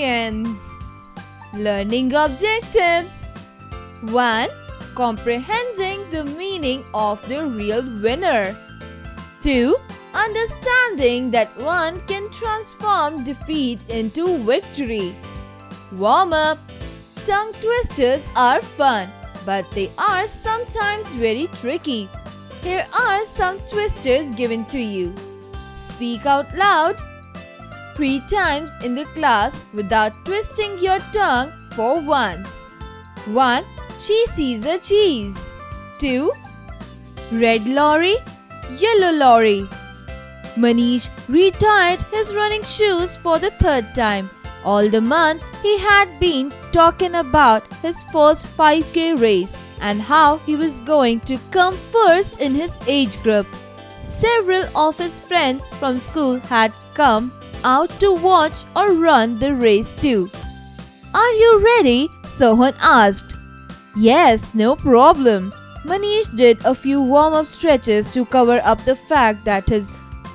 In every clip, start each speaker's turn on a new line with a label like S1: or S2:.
S1: begins. Learning objectives. 1. Comprehending the meaning of the real winner. 2. Understanding that one can transform defeat into victory. Warm-up. Tongue twisters are fun, but they are sometimes very tricky. Here are some twisters given to you. Speak out loud 3 times in the class without twisting your tongue for once. 1. She sees a cheese. 2. Red lorry, yellow lorry. Manish retired his running shoes for the 3rd time. All the month he had been talking about his first 5K race and how he was going to come first in his age group. Several of his friends from school had come out to watch or run the race too. "Are you ready?" Sohan asked. "Yes, no problem." Manish did a few warm-up stretches to cover up the fact that his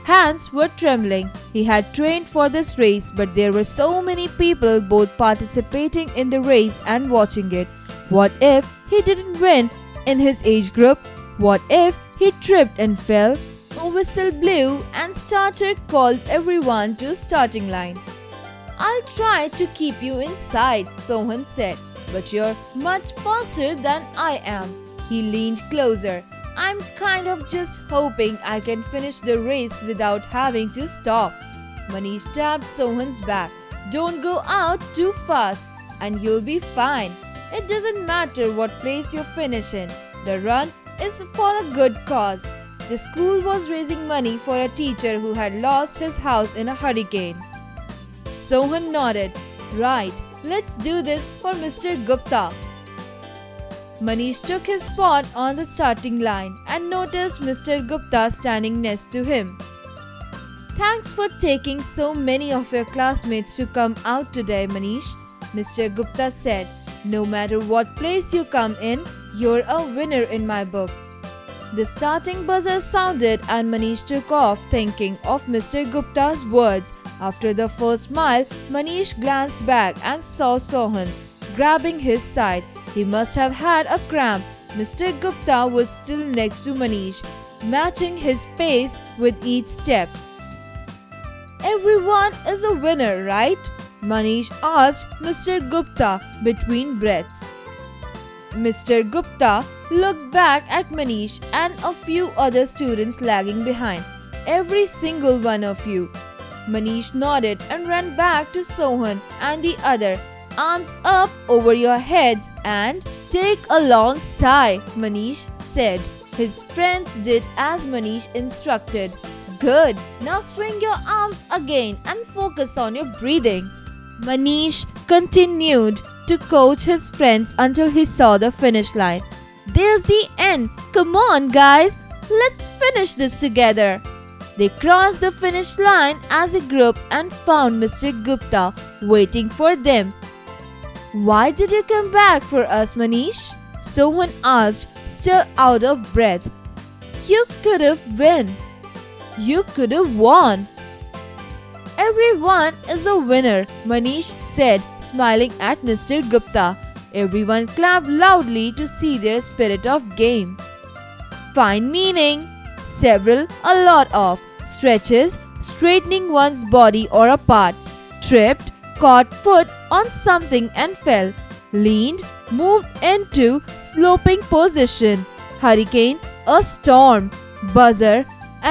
S1: hands were trembling. He had trained for this race, but there were so many people both participating in the race and watching it. What if he didn't win in his age group? What if he tripped and fell? A whistle blew and starter called everyone to starting line. "I'll try to keep you inside," Sohan said, "but you're much faster than I am." He leaned closer. "I'm kind of just hoping I can finish the race without having to stop." Manish tapped Sohan's back. "Don't go out too fast and you'll be fine. It doesn't matter what place you finish in. The run is for a good cause." The school was raising money for a teacher who had lost his house in a hurricane. Sohan nodded. "Right, let's do this for Mr. Gupta." Manish took his spot on the starting line and noticed Mr. Gupta standing next to him. "Thanks for taking so many of your classmates to come out today, Manish," Mr. Gupta said. "No matter what place you come in, you're a winner in my book." The starting buzzer sounded and Manish took off thinking of Mr. Gupta's words. After the first mile, Manish glanced back and saw Sohan grabbing his side. He must have had a cramp. Mr. Gupta was still next to Manish, matching his pace with each step. "Everyone is a winner, right?" Manish asked Mr. Gupta between breaths. Mr. Gupta looked back at Manish and a few other students lagging behind. "Every single one of you." Manish nodded and ran back to Sohan and the other. "Arms up over your heads and take a long sigh," Manish said. His friends did as Manish instructed. "Good. Now swing your arms again and focus on your breathing." Manish continued to coach his friends until he saw the finish line. "There's the end. Come on, guys. Let's finish this together." They crossed the finish line as a group and found Mr. Gupta waiting for them. "Why did you come back for us, Manish?" Sohan asked, still out of breath. "You could have won. You could have won." "Everyone is a winner," Manish said, smiling at Mr. Gupta. Everyone clapped loudly to see their spirit of game. Find meaning. Several, a lot of. Stretches, straightening one's body or a part. Tripped, caught foot on something and fell. Leaned, moved into sloping position. Hurricane, a storm. Buzzer,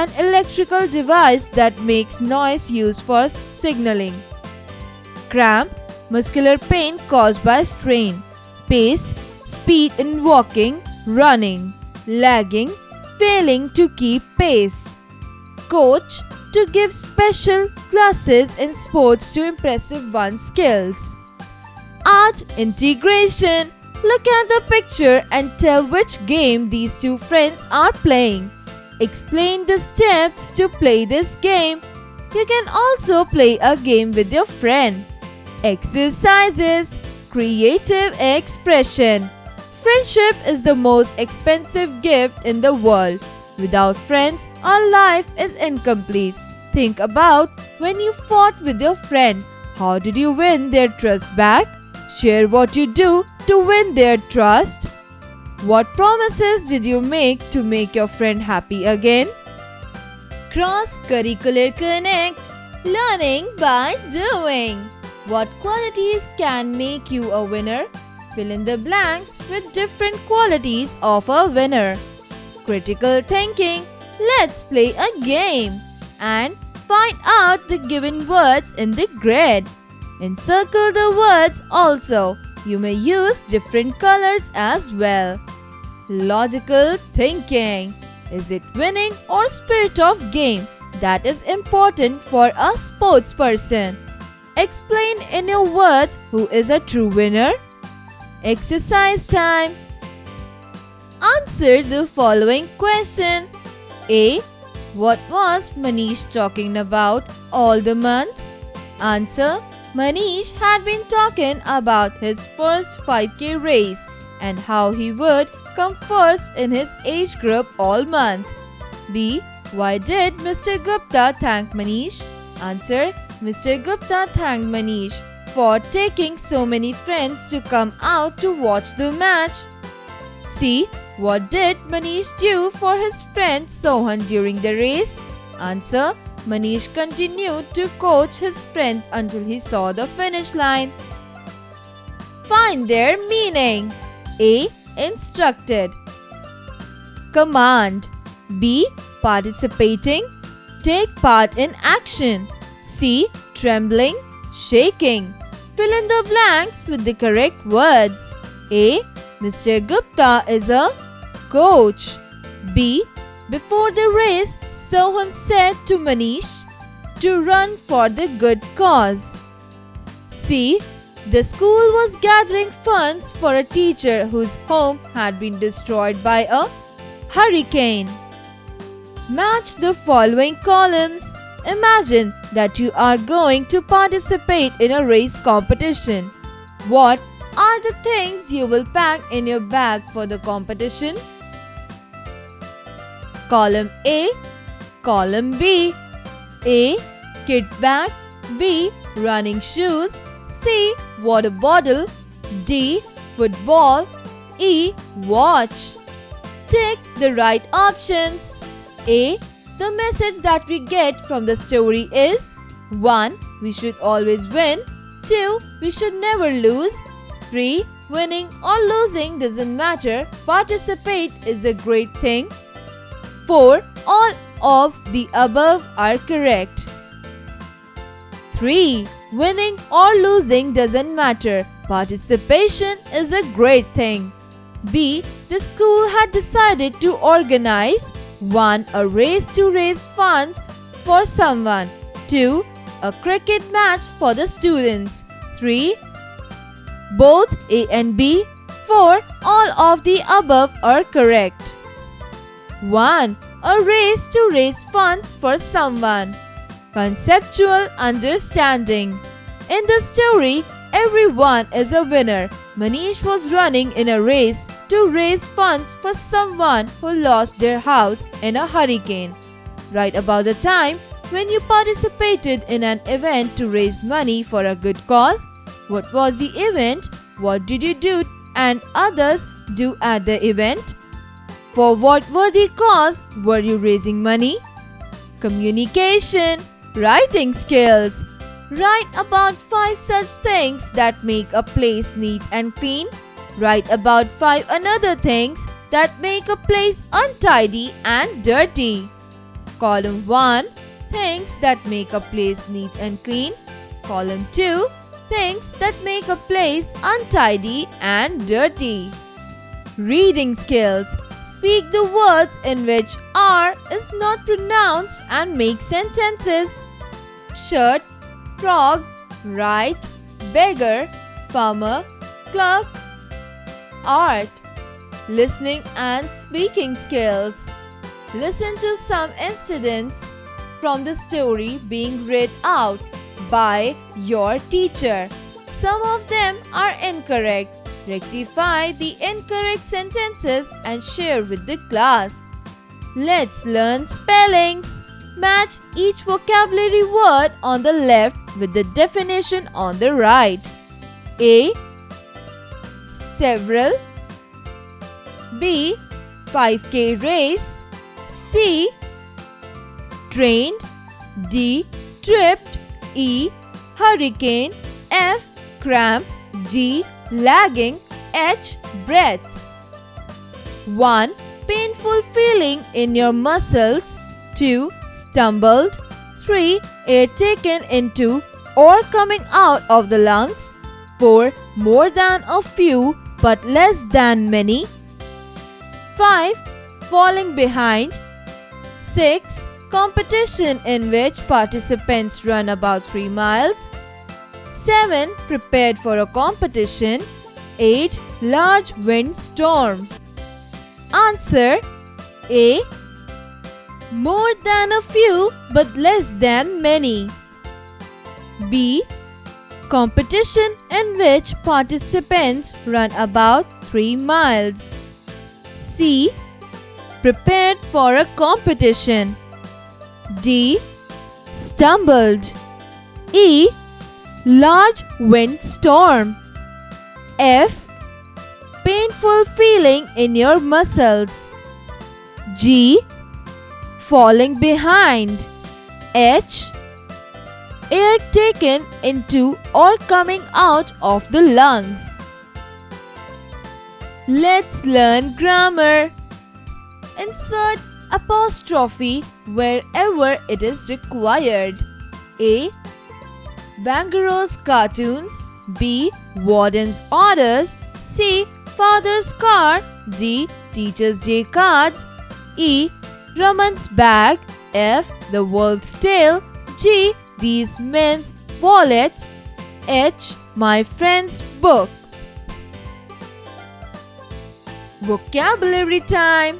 S1: an electrical device that makes noise used for signaling. Cramp, muscular pain caused by strain. Pace, speed in walking, running. Lagging, failing to keep pace. Coach, to give special classes in sports to impress one's skills. Art integration. Look at the picture and tell which game these two friends are playing. Explain the steps to play this game. You can also play a game with your friend. Exercises. Creative expression. Friendship is the most expensive gift in the world. Without friends, our life is incomplete. Think about when you fought with your friend. How did you win their trust back? Share what you do to win their trust. What promises did you make your friend happy again? Cross-curricular connect. Learning by doing. What qualities can make you a winner? Fill in the blanks with different qualities of a winner. Critical thinking. Let's play a game and find out the given words in the grid. Encircle the words also. You may use different colors as well. Logical thinking. Is it winning or spirit of game? That is important for a sports person. Explain in your words who is a true winner. Exercise time. Answer the following question. A. What was Manish talking about all the month? Answer. Manish had been talking about his first 5K race and how he would come first in his age group all month. B. Why did Mr. Gupta thank Manish? Answer. Mr. Gupta thanked Manish for taking so many friends to come out to watch the match. C. What did Manish do for his friend Sohan during the race? Answer. Manish continued to coach his friends until he saw the finish line. Find their meaning. A. Instructed. Command. B. Participating. Take part in action. C. Trembling, shaking. Fill in the blanks with the correct words. A. Mr. Gupta is a coach. B. Before the race, Sohan said to Manish to run for the good cause. C. The school was gathering funds for a teacher whose home had been destroyed by a hurricane. Match the following columns. Imagine that you are going to participate in a race competition. What are the things you will pack in your bag for the competition? Column A. Column B. A. Kit bag. B. Running shoes. C. Water bottle. D. Football. E. Watch. Tick the right options. A. The message that we get from the story is 1. We should always win. 2. We should never lose. 3. Winning or losing doesn't matter. Participate is a great thing. 4. All of the above are correct. 3. Winning or losing doesn't matter. Participation is a great thing. B. The school had decided to organize 1. A race to raise funds for someone. 2. A cricket match for the students. 3. Both A and B. 4. All of the above are correct. 1. A race to raise funds for someone. Conceptual understanding. In the story, everyone is a winner. Manish was running in a race to raise funds for someone who lost their house in a hurricane. Write about the time when you participated in an event to raise money for a good cause. What was the event? What did you do and others do at the event? For what worthy cause were you raising money? Communication. Writing skills. Write about 5 such things that make a place neat and clean. Write about 5 another things that make a place untidy and dirty. Column 1. Things that make a place neat and clean. Column 2. Things that make a place untidy and dirty. Reading skills. Speak the words in which R is not pronounced and make sentences. Shirt, frog, right, beggar, farmer, club. Art. Listening and speaking skills. Listen to some incidents from the story being read out by your teacher. Some of them are incorrect. Rectify the incorrect sentences and share with the class. Let's learn spellings. Match each vocabulary word on the left with the definition on the right. A. Several. B. 5K race. C. Trained. D. Tripped. E. Hurricane. F. Cramp. G. Lagging. H. Breaths. 1. Painful feeling in your muscles. 2. Stumbled. 3. Air taken into or coming out of the lungs. 4. More than a few but less than many. 5. Falling behind. 6. Competition in which participants run about 3 miles. 7. Prepared for a competition. 8. Large wind storm. Answer A. More than a few but less than many. B. Competition in which participants run about 3 miles. C. Prepared for a competition. D. Stumbled. E. Large wind storm. F. Painful feeling in your muscles. G. Falling behind. H. Air taken into or coming out of the lungs. Let's learn grammar. Insert apostrophe wherever it is required. A. Bangaro's cartoons. B. Warden's orders. C. Father's car. D. Teacher's day cards. E. Raman's bag. F. The world's tale. G. These men's wallets. H. My friend's book. Vocabulary time.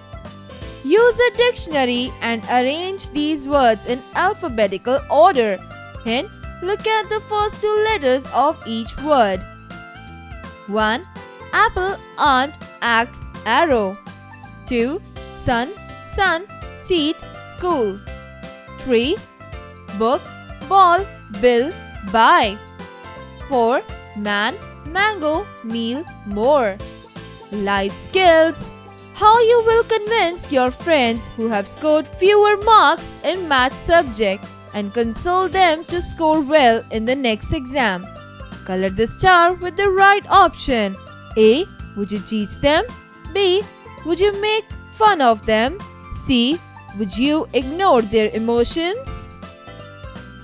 S1: Use a dictionary and arrange these words in alphabetical order. Hint: look at the first 2 letters of each word. 1. Apple, aunt, axe, arrow. 2. Sun, sun, seat, school. 3. Book, ball, bill, buy. 4. Man, mango, meal, more. Life skills. How you will convince your friends who have scored fewer marks in math subject and console them to score well in the next exam. Color the star with the right option. A. Would you teach them? B. Would you make fun of them? C. Would you ignore their emotions?